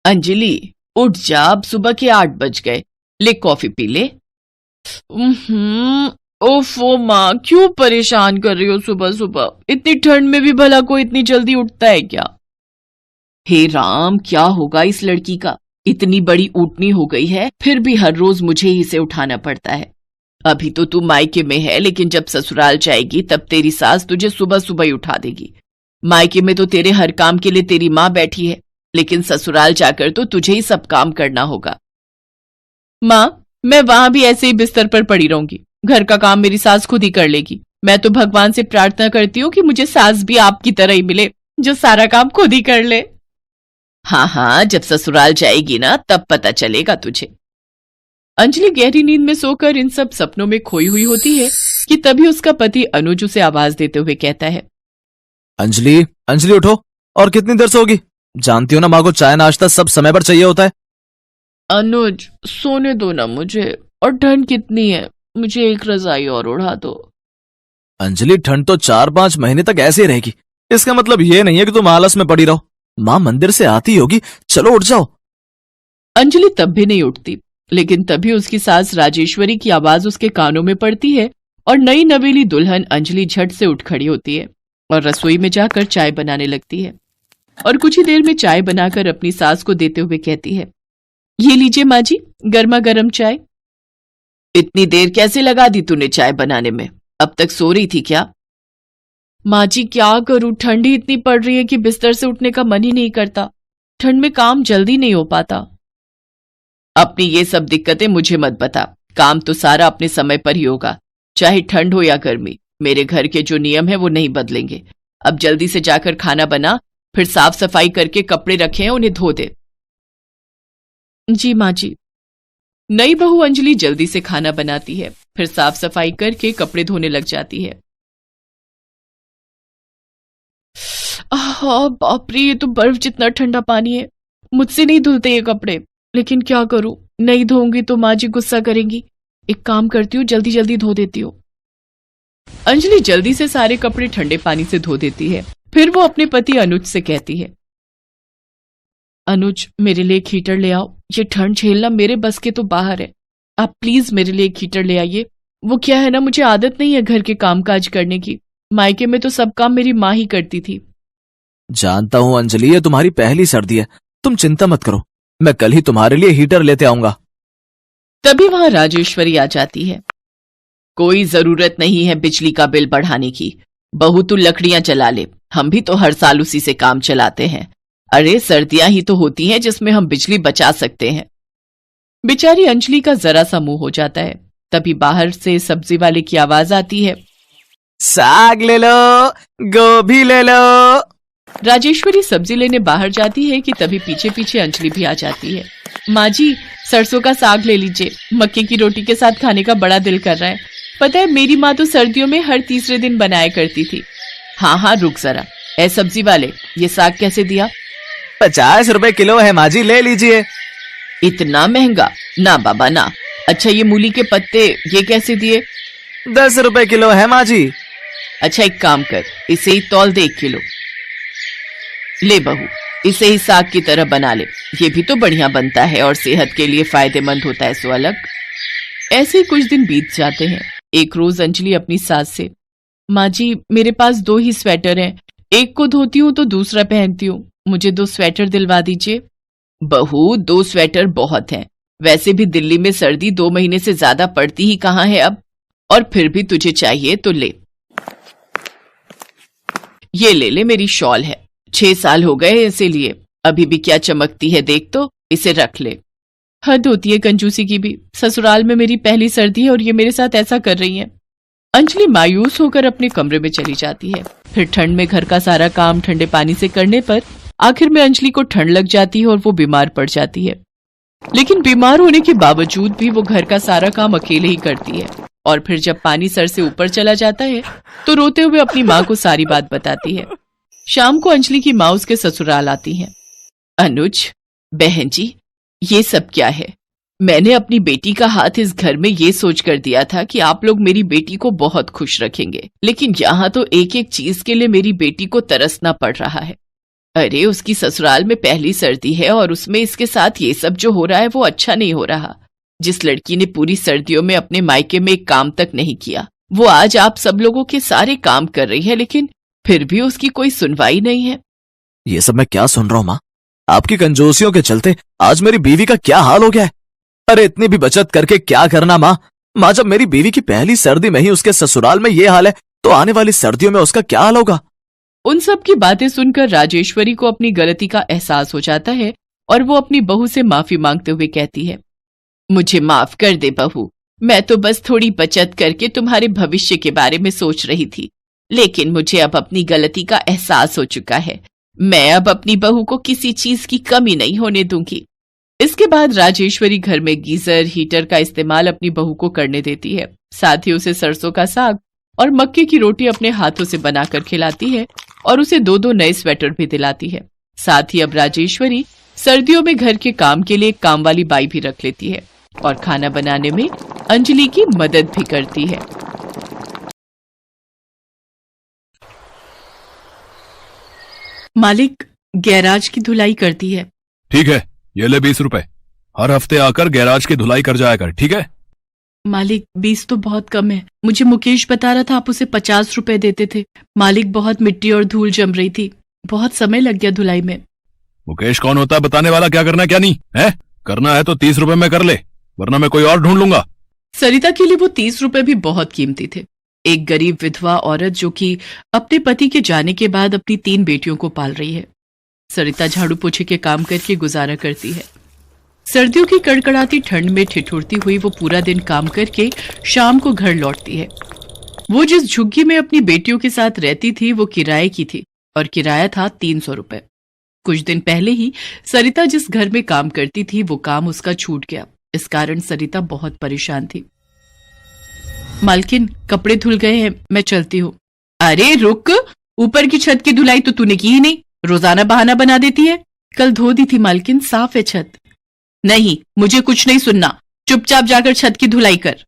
अंजलि, उठ जा, अब सुबह के 8 बज गए। ले कॉफी पी ले। ओफो माँ, क्यों परेशान कर रही हो सुबह सुबह? इतनी ठंड में भी भला कोई इतनी जल्दी उठता है क्या? हे राम, क्या होगा इस लड़की का? इतनी बड़ी ऊँटनी हो गई है, फिर भी हर रोज मुझे ही इसे उठाना पड़ता है। अभी तो तू मायके में है, लेकिन जब ससुराल जाएगी तब तेरी सास तुझे सुबह सुबह ही उठा देगी। मायके में तो तेरे हर काम के लिए तेरी माँ बैठी है, लेकिन ससुराल जाकर तो तुझे ही सब काम करना होगा। माँ, मैं वहां भी ऐसे ही बिस्तर पर पड़ी रहूंगी। घर का काम मेरी सास खुद ही कर लेगी। मैं तो भगवान से प्रार्थना करती हूँ कि मुझे सास भी आपकी तरह ही मिले, जो सारा काम खुद ही कर ले। हाँ हाँ, जब ससुराल जाएगी ना तब पता चलेगा तुझे। अंजलि गहरी नींद में सोकर इन सब सपनों में खोई हुई होती है कि तभी उसका पति अनुज उसे आवाज देते हुए कहता है, अंजलि, अंजलि उठो। और कितनी देर से होगी? जानती हो ना, माँ को चाय नाश्ता सब समय पर चाहिए होता है। अनुज, सोने दो ना मुझे, और ठंड कितनी है, मुझे एक रजाई और ओढ़ा दो। अंजलि, ठंड तो 4-5 महीने तक ऐसे ही रहेगी। इसका मतलब ये नहीं है कि तुम आलस में पड़ी रहो। माँ मंदिर से आती होगी, चलो उठ जाओ। अंजलि तब भी नहीं उठती, लेकिन तभी उसकी सास राजेश्वरी की आवाज उसके कानों में पड़ती है और नई नवेली दुल्हन अंजलि झट से उठ खड़ी होती है और रसोई में जाकर चाय बनाने लगती है और कुछ ही देर में चाय बनाकर अपनी सास को देते हुए कहती है, ये लीजिए माँ जी, गर्मा गर्म चाय। इतनी देर कैसे लगा दी तूने चाय बनाने में? अब तक सो रही थी क्या? माँ जी, क्या करूं, ठंड ही इतनी पड़ रही है कि बिस्तर से उठने का मन ही नहीं करता। ठंड में काम जल्दी नहीं हो पाता। अपनी ये सब दिक्कतें मुझे मत बता, काम तो सारा अपने समय पर ही होगा, चाहे ठंड हो या गर्मी। मेरे घर के जो नियम है वो नहीं बदलेंगे। अब जल्दी से जाकर खाना बना, फिर साफ सफाई करके कपड़े रखे हैं उन्हें धो दे। जी माँ जी। नई बहू अंजलि जल्दी से खाना बनाती है, फिर साफ सफाई करके कपड़े धोने लग जाती है। बाप रे, ये तो बर्फ जितना ठंडा पानी है, मुझसे नहीं धुलते ये कपड़े, लेकिन क्या करूं, नहीं धोऊंगी तो माँ जी गुस्सा करेंगी। एक काम करती हूँ, जल्दी जल्दी धो देती हूँ। अंजलि जल्दी से सारे कपड़े ठंडे पानी से धो देती है। फिर वो अपने पति अनुज से कहती है, अनुज, मेरे लिए एक हीटर ले आओ। ये ठंड झेलना मेरे बस के तो बाहर है। आप प्लीज मेरे लिए एक हीटर ले आइए। वो क्या है ना, मुझे आदत नहीं है घर के कामकाज करने की। मायके में तो सब काम मेरी माँ ही करती थी। जानता हूँ अंजलि, ये तुम्हारी पहली सर्दी है, तुम चिंता मत करो, मैं कल ही तुम्हारे लिए हीटर लेते आऊंगा। तभी वहां राजेश्वरी आ जाती है। कोई जरूरत नहीं है बिजली का बिल बढ़ाने की। बहू तू लकड़ियां जला ले, हम भी तो हर साल उसी से काम चलाते हैं। अरे सर्दियां ही तो होती हैं जिसमें हम बिजली बचा सकते हैं। बेचारी अंजलि का जरा सा मुंह हो जाता है। तभी बाहर से सब्जी वाले की आवाज आती है, साग ले लो, गोभी ले लो। राजेश्वरी सब्जी लेने बाहर जाती है कि तभी पीछे पीछे अंजलि भी आ जाती है। माँ जी, सरसों का साग ले लीजिए, मक्के की रोटी के साथ खाने का बड़ा दिल कर रहा है। पता है, मेरी माँ तो सर्दियों में हर तीसरे दिन बनाया करती थी। हाँ हाँ, रुक जरा। ए सब्जी वाले, ये साग कैसे दिया? 50 रुपए किलो है माँ जी, ले लीजिए। इतना महंगा? ना बाबा ना। अच्छा, ये मूली के पत्ते, ये कैसे दिए? 10 रुपए किलो है माँ जी। अच्छा, एक काम कर, इसे ही तौल दे 1 किलो। ले बहू, इसे ही साग की तरह बना ले, ये भी तो बढ़िया बनता है और सेहत के लिए फायदेमंद होता है सो अलग। ऐसे ही कुछ दिन बीत जाते हैं। एक रोज अंजलि अपनी सास से, माँ जी, मेरे पास 2 ही स्वेटर हैं, एक को धोती हूँ तो दूसरा पहनती हूँ, मुझे 2 स्वेटर दिलवा दीजिए। बहू, 2 स्वेटर बहुत हैं, वैसे भी दिल्ली में सर्दी 2 महीने से ज्यादा पड़ती ही कहाँ है अब, और फिर भी तुझे चाहिए तो ले। ये ले ले, मेरी शॉल है, 6 साल हो गए इसे लिए, अभी भी क्या चमकती है देख तो, इसे रख ले। हद होती है कंजूसी की भी, ससुराल में मेरी पहली सर्दी है और ये मेरे साथ ऐसा कर रही है। अंजलि मायूस होकर अपने कमरे में चली जाती है। फिर ठंड में घर का सारा काम ठंडे पानी से करने पर आखिर में अंजलि को ठंड लग जाती है और वो बीमार पड़ जाती है। लेकिन बीमार होने के बावजूद भी वो घर का सारा काम अकेले ही करती है और फिर जब पानी सर से ऊपर चला जाता है तो रोते हुए अपनी माँ को सारी बात बताती है। शाम को अंजलि की माँ उसके ससुराल आती है। अनुज, बहन जी, ये सब क्या है? मैंने अपनी बेटी का हाथ इस घर में ये सोच कर दिया था कि आप लोग मेरी बेटी को बहुत खुश रखेंगे, लेकिन यहाँ तो एक एक चीज के लिए मेरी बेटी को तरसना पड़ रहा है। अरे उसकी ससुराल में पहली सर्दी है और उसमें इसके साथ ये सब जो हो रहा है वो अच्छा नहीं हो रहा। जिस लड़की ने पूरी सर्दियों में अपने मायके में एक काम तक नहीं किया, वो आज आप सब लोगों के सारे काम कर रही है, लेकिन फिर भी उसकी कोई सुनवाई नहीं है। ये सब मैं क्या सुन रहा हूँ माँ? आपकी कंजूसियों के चलते आज मेरी बीवी का क्या हाल हो गया है। अरे इतनी भी बचत करके क्या करना माँ? माँ, जब मेरी बीवी की पहली सर्दी में ही उसके ससुराल में ये हाल है तो आने वाली सर्दियों में उसका क्या हाल होगा? उन सब की बातें सुनकर राजेश्वरी को अपनी गलती का एहसास हो जाता है और वो अपनी बहू से माफी मांगते हुए कहती है, मुझे माफ कर दे बहू, मैं तो बस थोड़ी बचत करके तुम्हारे भविष्य के बारे में सोच रही थी, लेकिन मुझे अब अपनी गलती का एहसास हो चुका है। मैं अब अपनी बहू को किसी चीज की कमी नहीं होने दूंगी। इसके बाद राजेश्वरी घर में गीजर, हीटर का इस्तेमाल अपनी बहू को करने देती है। साथ ही उसे सरसों का साग और मक्के की रोटी अपने हाथों से बनाकर खिलाती है और उसे 2-2 नए स्वेटर भी दिलाती है। साथ ही अब राजेश्वरी सर्दियों में घर के काम के लिए एक काम वाली बाई भी रख लेती है और खाना बनाने में अंजलि की मदद भी करती है। मालिक गैराज की धुलाई करती है। ठीक है, ये ले 20 रुपए। हर हफ्ते आकर गैराज की धुलाई कर जाया कर, ठीक है? मालिक 20 तो बहुत कम है। मुझे मुकेश बता रहा था आप उसे 50 रुपए देते थे। मालिक बहुत मिट्टी और धूल जम रही थी, बहुत समय लग गया धुलाई में। मुकेश कौन होता है बताने वाला? क्या करना है क्या नहीं है? करना है तो 30 रुपए में कर ले, वरना मैं कोई और ढूंढ लूंगा। सरिता के लिए वो 30 रुपए भी बहुत कीमती थे। एक गरीब विधवा औरत जो कि अपने पति के जाने के बाद अपनी 3 बेटियों को पाल रही है। सरिता झाड़ू पोछे के काम करके गुजारा करती है। सर्दियों की कड़कड़ाती ठंड में ठिठुरती हुई वो पूरा दिन काम करके शाम को घर लौटती है। वो जिस झुग्गी में अपनी बेटियों के साथ रहती थी वो किराए की थी और किराया था 300 रुपए। कुछ दिन पहले ही सरिता जिस घर में काम करती थी वो काम उसका छूट गया। इस कारण सरिता बहुत परेशान थी। मालकिन, कपड़े धुल गए हैं, मैं चलती हूँ। अरे रुक, ऊपर की छत की धुलाई तो तूने की ही नहीं, रोजाना बहाना बना देती है। कल धो दी थी मालकिन, साफ है छत। नहीं, मुझे कुछ नहीं सुनना, चुपचाप जाकर छत की धुलाई कर।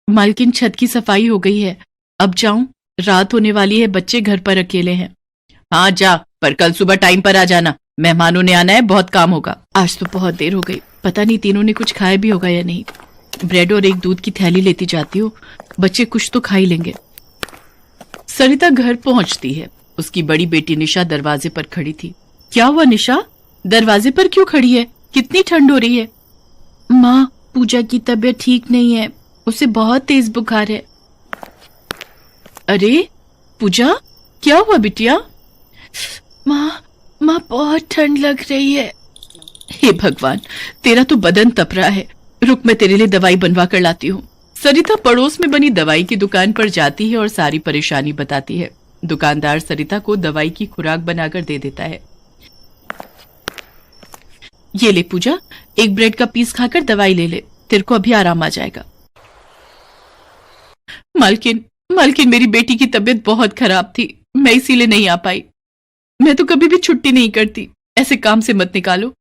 मालकिन, छत की सफाई हो गई है, अब जाऊं? रात होने वाली है, बच्चे घर पर अकेले हैं। हाँ जा, पर कल सुबह टाइम पर आ जाना, मेहमानों ने आना है, बहुत काम होगा। आज तो बहुत देर हो गई, पता नहीं तीनों ने कुछ खाया भी होगा या नहीं। ब्रेड और एक दूध की थैली लेती जाती हूँ, बच्चे कुछ तो खा ही लेंगे। सरिता घर पहुंचती है। उसकी बड़ी बेटी निशा दरवाजे पर खड़ी थी। क्या हुआ निशा, दरवाजे पर क्यों खड़ी है? कितनी ठंड हो रही है? माँ, पूजा की तबीयत ठीक नहीं है, उसे बहुत तेज बुखार है। अरे पूजा, क्या हुआ बिटिया? माँ, बहुत ठंड लग रही है। हे भगवान, तेरा तो बदन तप रहा है। रुक, मैं तेरे लिए दवाई बनवा कर लाती हूँ। सरिता पड़ोस में बनी दवाई की दुकान पर जाती है और सारी परेशानी बताती है। दुकानदार सरिता को दवाई की खुराक बनाकर दे देता है। ये ले पूजा, एक ब्रेड का पीस खाकर दवाई ले ले, तेरे को अभी आराम आ जाएगा। मालकिन, मेरी बेटी की तबीयत बहुत खराब थी, मैं इसीलिए नहीं आ पाई। मैं तो कभी भी छुट्टी नहीं करती, ऐसे काम से मत निकालो।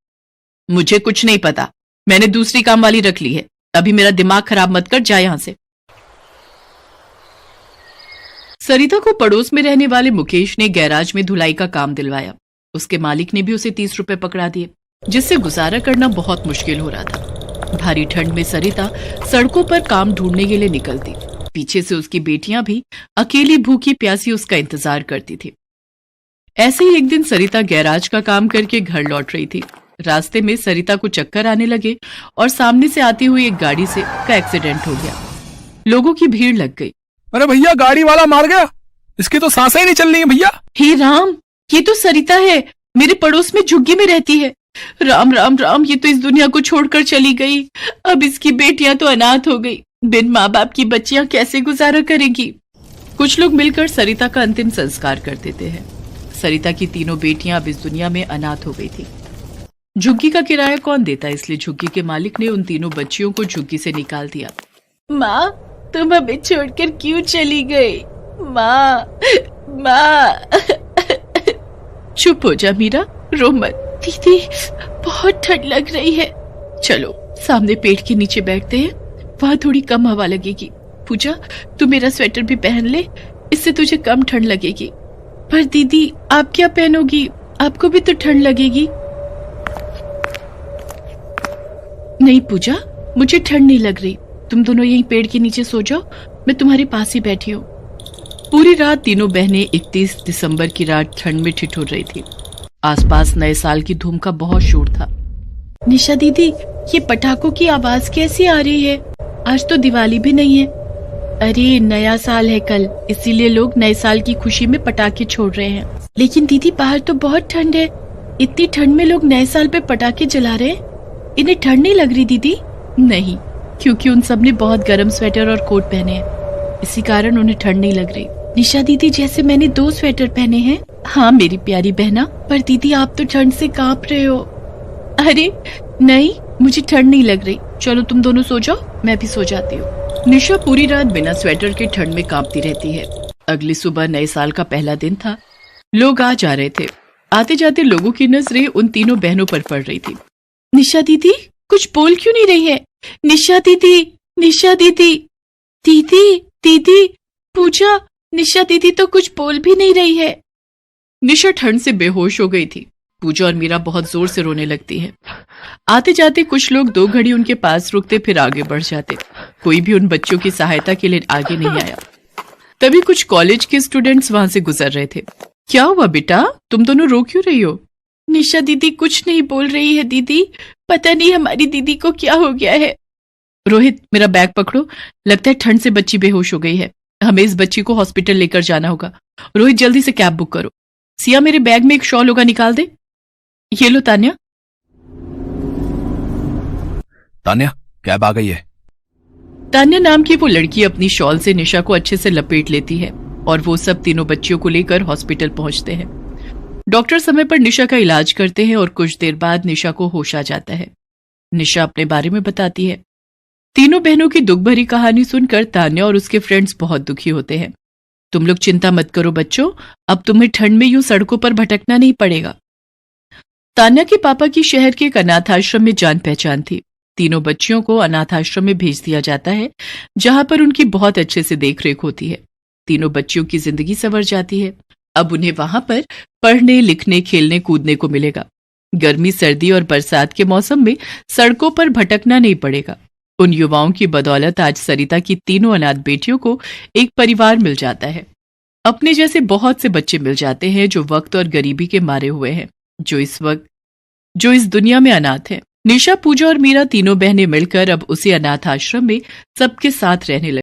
मुझे कुछ नहीं पता, मैंने दूसरी काम वाली रख ली है। अभी मेरा दिमाग खराब मत कर, जा यहां से। सरिता को पड़ोस में रहने वाले मुकेश ने गैराज में धुलाई का काम दिलवाया। उसके मालिक ने भी उसे 30 रुपए पकड़ा दिए, जिससे गुजारा करना बहुत मुश्किल हो रहा था। भारी ठंड में सरिता सड़कों पर काम ढूंढने के लिए निकलती। पीछे से उसकी बेटियां भी अकेली भूखी प्यासी उसका इंतजार करती थी। ऐसे ही एक दिन सरिता गैराज का काम करके घर लौट रही थी। रास्ते में सरिता को चक्कर आने लगे और सामने से आती हुई एक गाड़ी का एक्सीडेंट हो गया। लोगों की भीड़ लग गई। अरे भैया, गाड़ी वाला मार गया, इसकी तो सांसें ही नहीं चल रही है भैया। हे राम, ये तो सरिता है, मेरे पड़ोस में झुग्गी में रहती है। राम राम राम, ये तो इस दुनिया को छोड़कर चली गई। अब इसकी बेटियां तो अनाथ हो गई। बिन माँ बाप की बच्चियां कैसे गुजारा करेंगी? कुछ लोग मिलकर सरिता का अंतिम संस्कार कर देते हैं। सरिता की तीनों बेटियां अब इस दुनिया में अनाथ हो गई थी। झुग्गी का किराया कौन देता, इसलिए झुग्गी के मालिक ने उन तीनों बच्चियों को झुग्गी से निकाल दिया। माँ, तुम हमें छोड़कर क्यों चली गई? माँ, चुप हो जा मीरा, रो मत। दीदी, बहुत ठंड लग रही है। चलो सामने पेड़ के नीचे बैठते हैं, वहां थोड़ी कम हवा लगेगी। पूजा, तू मेरा स्वेटर भी पहन ले, इससे तुझे कम ठंड लगेगी। पर दीदी आप क्या पहनोगी, आपको भी तो ठंड लगेगी। नहीं पूजा, मुझे ठंड नहीं लग रही, तुम दोनों यहीं पेड़ के नीचे सो जाओ, मैं तुम्हारे पास ही बैठी हूँ। पूरी रात तीनों बहनें 31 दिसंबर की रात ठंड में ठिठुर रही थी। आसपास नए साल की धूम का बहुत शोर था। निशा दीदी, ये पटाखों की आवाज कैसी आ रही है? आज तो दिवाली भी नहीं है। अरे नया साल है कल, इसीलिए लोग नए साल की खुशी में पटाखे छोड़ रहे हैं। लेकिन दीदी बाहर तो बहुत ठंड है, इतनी ठंड में लोग नए साल पे पटाखे जला रहे हैं, इन्हें ठंड नहीं लग रही दीदी? नहीं, क्योंकि उन सब ने बहुत गर्म स्वेटर और कोट पहने हैं, इसी कारण उन्हें ठंड नहीं लग रही। निशा दीदी, जैसे मैंने 2 स्वेटर पहने हैं। हाँ मेरी प्यारी बहना, पर दीदी आप तो ठंड से कांप रहे हो। अरे नहीं, मुझे ठंड नहीं लग रही, चलो तुम दोनों सो जाओ, मैं भी सो जाती हूँ। निशा पूरी रात बिना स्वेटर के ठंड में कांपती रहती है। अगली सुबह नए साल का पहला दिन था। लोग आ जा रहे थे। आते जाते लोगों की नजरें उन तीनों बहनों पर पड़ रही थी। निशा दीदी कुछ बोल क्यों नहीं रही है? निशा दीदी, निशा दीदी, दीदी दीदी, पूजा, निशा दीदी तो कुछ बोल भी नहीं रही है। निशा ठंड से बेहोश हो गई थी। पूजा और मीरा बहुत जोर से रोने लगती है। आते जाते कुछ लोग 2 घड़ी उनके पास रुकते, फिर आगे बढ़ जाते। कोई भी उन बच्चों की सहायता के लिए आगे नहीं आया। तभी कुछ कॉलेज के स्टूडेंट्स वहां से गुजर रहे थे। क्या हुआ बेटा, तुम दोनों रो क्यों रही हो? निशा दीदी कुछ नहीं बोल रही है दीदी, पता नहीं हमारी दीदी को क्या हो गया है। रोहित मेरा बैग पकड़ो, लगता है ठंड से बच्ची बेहोश हो गई है, हमें इस बच्ची को हॉस्पिटल लेकर जाना होगा। रोहित जल्दी से कैब बुक करो। सिया मेरे बैग में एक शॉल होगा, निकाल दे। ये लो तान्या। तान्या कैब आ गई है। तान्या नाम की वो लड़की अपनी शॉल से निशा को अच्छे से लपेट लेती है और वो सब तीनों बच्चियों को लेकर हॉस्पिटल पहुंचते हैं। डॉक्टर समय पर निशा का इलाज करते हैं और कुछ देर बाद निशा को होश आ जाता है। निशा अपने बारे में बताती है। तीनों बहनों की दुख भरी कहानी सुनकर तान्या और उसके फ्रेंड्स बहुत दुखी होते हैं। तुम लोग चिंता मत करो बच्चों, अब तुम्हें ठंड में यूं सड़कों पर भटकना नहीं पड़ेगा। तान्या के पापा की शहर के एक अनाथ आश्रम में जान पहचान थी। तीनों बच्चियों को अनाथ आश्रम में भेज दिया जाता है, जहां पर उनकी बहुत अच्छे से देखरेख होती है। तीनों बच्चियों की जिंदगी संवर जाती है। अब उन्हें वहां पर पढ़ने, लिखने, खेलने, कूदने को मिलेगा। गर्मी, सर्दी और बरसात के मौसम में सड़कों पर भटकना नहीं पड़ेगा। उन युवाओं की बदौलत आज सरिता की तीनों अनाथ बेटियों को एक परिवार मिल जाता है। अपने जैसे बहुत से बच्चे मिल जाते हैं जो वक्त और गरीबी के मारे हुए हैं, जो इस दुनिया में अनाथ हैं। निशा, पूजा और मीरा तीनों बहनें मिलकर अब उसी अनाथ आश्रम में सबके साथ रहने लगी।